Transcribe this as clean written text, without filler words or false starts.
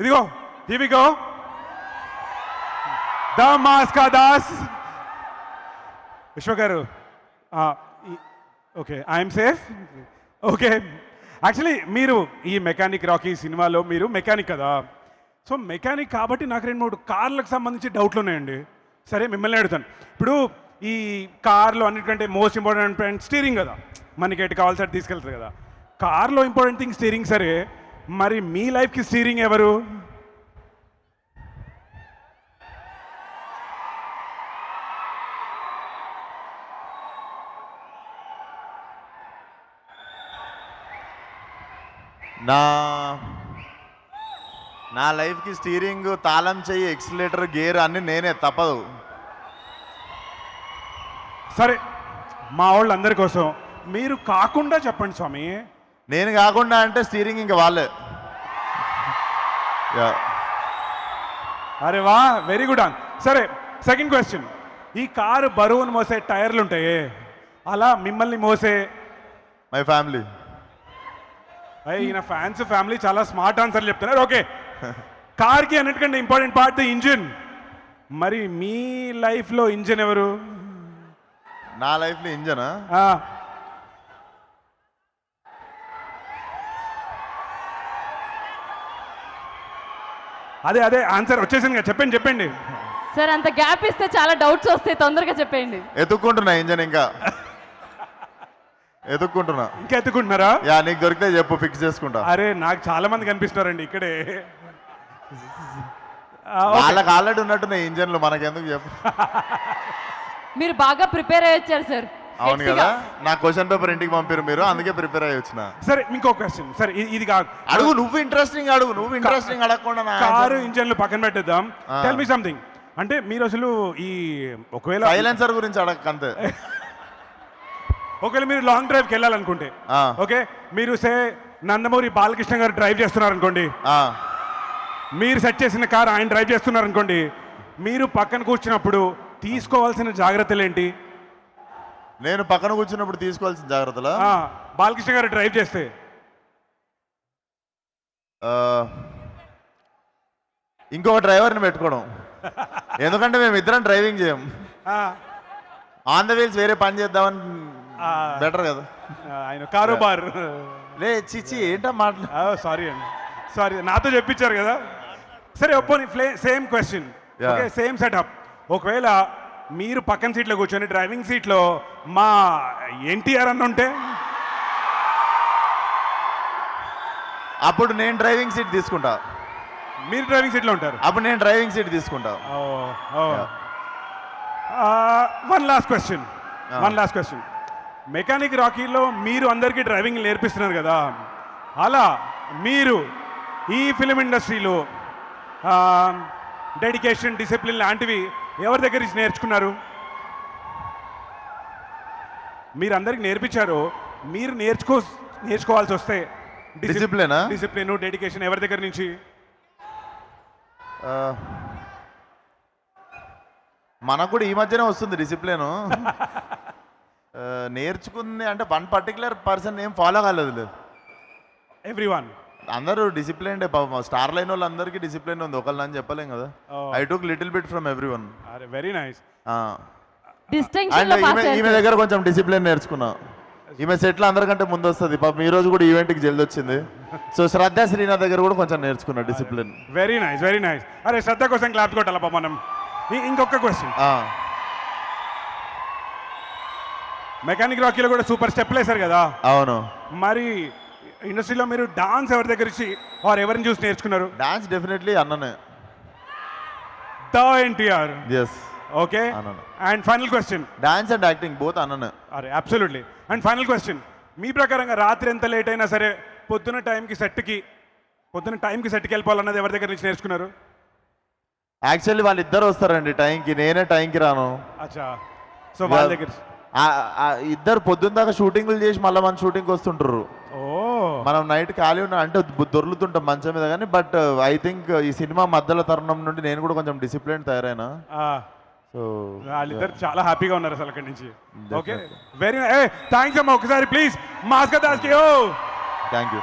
ఇదిగో here we go the మాస్కా దాస్ విశ్వ గారు okay I'm safe okay actually మీరు ఈ మెకానిక్ రాకీ సినిమాలో మీరు మెకానిక్ కదా సో మెకానిక్ కాబట్టి నాకు 2-3 కార్లకు సంబంధించి డౌట్లు ఉన్నాయండి సరే మిమ్మల్ని అడుగుతాను ఇప్పుడు ఈ కార్లో అన్నిటికంటే మోస్ట్ ఇంపార్టెంట్ పాయింట్ స్టీరింగ్ కదా మనకి ఎటు కావాల్సి అటు తీసుకెళ్తారు కదా కార్లో ఇంపార్టెంట్ థింగ్ స్టీరింగ్ సరే మరి మీ లైఫ్కి స్టీరింగ్ ఎవరు నా లైఫ్కి స్టీరింగ్ తాళం చెయ్యి ఎక్సిలేటర్ గేర్ అన్ని నేనే తప్పదు సరే మా వాళ్ళందరి కోసం మీరు కాకుండా చెప్పండి స్వామి నేను కాకుండా అంటే స్టీరింగ్ ఇంకా వాళ్ళే అరే వా వెరీ గుడ్ ఆన్ సరే సెకండ్ క్వశ్చన్ ఈ కారు బరువును మోసే టైర్లు ఉంటాయి అలా మిమ్మల్ని మోసే మై ఫ్యామిలీ ఈయన ఫ్యాన్స్ ఫ్యామిలీ చాలా స్మార్ట్ ఆన్సర్లు చెప్తున్నారు ఓకే కార్కి అన్నిటికంటే ఇంపార్టెంట్ పార్ట్ ఇంజిన్ మరి మీ లైఫ్లో ఇంజిన్ ఎవరు నా లైఫ్లో ఇంజనా అదే అదే ఆన్సర్ వచ్చేసింది కదా చెప్పండి సార్ అంత గ్యాప్ ఇస్తే చాలా డౌట్స్ వస్తాయి తొందరగా చెప్పండి ఎత్తుక్కుంటున్నా ఇంజన్ ఇంకా ఎత్తుక్కుంటున్నా ఇంకా ఎత్తుకుంటున్నారా యా నీకు దొరికితే చెప్పు ఫిక్స్ చేసుకుంటా అరే నాకు చాలా మంది కనిపిస్తున్నారండి ఇక్కడే వాళ్ళకి ఆల్రెడీ ఉన్నట్టున్నాయి ఇంజన్లు మనకెందుకు చెప్పు మీరు బాగా ప్రిపేర్ అయ్యి వచ్చారు సార్ అవును కదా నా క్వశ్చన్ పేపర్ ఇంటికి పంపారు మీరు అందుకే ప్రిపేర్ అయ్యి వచ్చిన సరే ఇంకో క్వశ్చన్ సరే ఇది కాదు అడుగు నువ్వు ఇంట్రెస్టింగ్ అడగకుండా కారు ఇంజన్లు పక్కన పెట్టేద్దాం టెల్ మీ సంథింగ్ అంటే మీరు అసలు ఈ ఒకవేళ సైలెన్సర్ గురించి అడగకంతే ఒకవేళ మీరు లాంగ్ డ్రైవ్కి వెళ్ళాలనుకుంటే ఓకే మీరు సే నందమూరి బాలకృష్ణ గారు డ్రైవ్ చేస్తున్నారు అనుకోండి మీరు సెట్ చేసిన కార్ ఆయన డ్రైవ్ చేస్తున్నారు అనుకోండి మీరు పక్కన కూర్చున్నప్పుడు తీసుకోవాల్సిన జాగ్రత్తలు ఏంటి నేను పక్కన కూర్చున్నప్పుడు తీసుకోవాల్సిన జాగ్రత్తలు బాలకృష్ణ గారు డ్రైవ్ చేస్తే ఇంకొక డ్రైవర్ని పెట్టుకోవడం ఎందుకంటే మేము ఇద్దరం డ్రైవింగ్ చేయం ఆన్ ద వీల్స్ వేరే పని చేద్దామని బెటర్ కదా ఆయన కారోబార్ లే చిచ్చి ఏంటో మాట్లా సారీ అండి సారీ నాతో చెప్పించారు కదా సరే ఒప్పోని same question okay same setup ఒకవేళ మీరు పక్కన సీట్లో కూర్చొని డ్రైవింగ్ సీట్లో మా ఎన్టీఆర్ అన్న ఉంటే అప్పుడు నేను డ్రైవింగ్ సీట్ తీసుకుంటా మీరు డ్రైవింగ్ సీట్లో ఉంటారు అప్పుడు నేను డ్రైవింగ్ సీట్ తీసుకుంటా వన్ లాస్ట్ క్వశ్చన్ మెకానిక్ రాకీలో మీరు అందరికీ డ్రైవింగ్ నేర్పిస్తున్నారు కదా అలా మీరు ఈ ఫిలిం ఇండస్ట్రీలో డెడికేషన్ డిసిప్లిన్ లాంటివి ఎవరి దగ్గర నుంచి నేర్చుకున్నారు మీరు అందరికి నేర్పించారు మీరు నేర్చుకోవాల్సి వస్తే డిసిప్లిన్ డెడికేషన్ ఎవరి దగ్గర నుంచి మనకు కూడా ఈ మధ్యనే వస్తుంది డిసిప్లిన్ నేర్చుకుంది అంటే వన్ పర్టికులర్ పర్సన్ ఏం ఫాలో కాలేదు ఎవ్రీవన్ అందరూ డిసిప్లిన్ స్టార్ లైన్ వాళ్ళు అందరికీ డిసిప్లిన్ ఉంది ఒకళ్ళని అని చెప్పలేం కదా I took little bit from everyone very nice and ఈమె దగ్గర కొంచెం డిసిప్లిన్ నేర్చుకున్నా ఈమె సెట్లు అందరికంటే ముందు వస్తుంది పాపం ఈ రోజు కూడా ఈవెంట్కి జల్ది వచ్చింది సో శ్రద్ధ శ్రీనాథ్ దగ్గర కూడా కొంచెం నేర్చుకున్నా డిసిప్లిన్ వెరీ నైస్ అరే శ్రద్ధ కోసం క్లాప్స్ కొట్టాలా పాపం మనం ఇంకొక క్వశ్చన్ మెకానిక్ రాకీలో కూడా సూపర్ స్టెప్లు వేశారు కదా అవును మరి ఇండస్ట్రీలో మీరు డాన్స్ ఎవరి దగ్గర ఇచ్చి ఎవరిని చూసి నేర్చుకున్నారు డాన్స్ డెఫినెట్లీ అన్ననే the NTR yes okay and final question dance and acting both అన్ననే అరే అబ్సల్యూట్లీ అండ్ ఫైనల్ క్వశ్చన్ మీ ప్రకారంగా రాత్రి ఎంత లేట్ అయినా సరే పొద్దున టైంకి సెట్కి వెళ్ళిపోవాలన్నది ఎవరి దగ్గర నుంచి నేర్చుకున్నారు యాక్చువల్లీ వాళ్ళిద్దరు వస్తారండి టైంకి నేనే టైంకి రాను అచ్చా సో వాళ్ళ దగ్గర ఇద్దరు పొద్దున్న దాకా షూటింగ్లు చేసి మళ్ళీ మన షూటింగ్కి వస్తుంటారు మనం నైట్ ఖాళీ ఉన్నా అంటే దొర్లుతుంటాం మంచం మీద కానీ బట్ ఐ థింక్ ఈ సినిమా మధ్యలో తరుణం నుండి నేను కూడా కొంచెం డిసిప్లిన్ తయారైనా సో వాళ్ళిద్దరు చాలా హ్యాపీగా ఉన్నారు అసలు అక్కడి నుంచి ఓకే వెరీ థ్యాంక్స్ అమ్మా ఒకసారి ప్లీజ్ మాస్కా దాస్ థ్యాంక్ యూ